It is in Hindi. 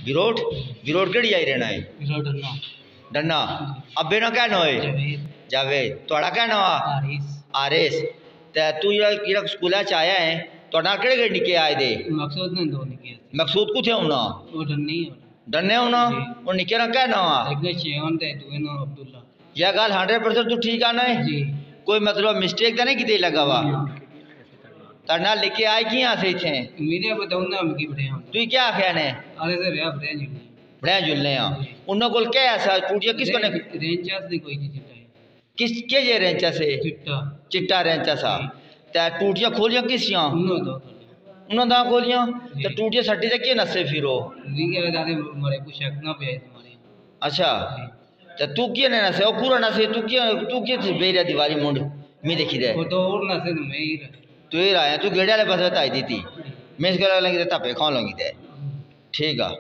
गिरोट गिरोट केड़ी आई रहना है डन्ना अब्बे ना क्या नाम है जावेद थोड़ा क्या नाम आरिस ते तू जेड़ा स्कूल च आया है थोड़ा केड़े केड़े निके आए दे मकसूद कुछ होना डन्ने होना और निके ना क्या नाम है यह गल 100% तू ठीक आना है कोई मतलब मिस्टेक तो नहीं किते लगा वा तरना लेके आए कि यहाँ से इथे मेरे बताऊंगा हम की बढ़िया तू क्या आखिया ने अरे से भैया बढ़िया जुलने आ उन्होंने कोल क्या ऐसा टूटिया किस कने रेंचा से कोई नहीं चिट्टा किस के जे रेंचा से चिट्टा रेंचा सा ते टूटिया खोलियां किस यहाँ उन्होंने दा खोलियां तो टूटिया सट्टी से के नसे फिरो रीगे दाने मरे कुछ शक ना पे तुम्हारे अच्छा तो तू क्या ने नसे और पूरा नसे तू क्या बेरिया दीवारी मुंड मैं देखी दे वो तो और नसे तो मैं ही तू ही रहा है तू गेड़े वाले पास बताई दी थी मैं इस गला लगी तापे खान लगी दे ठीक है।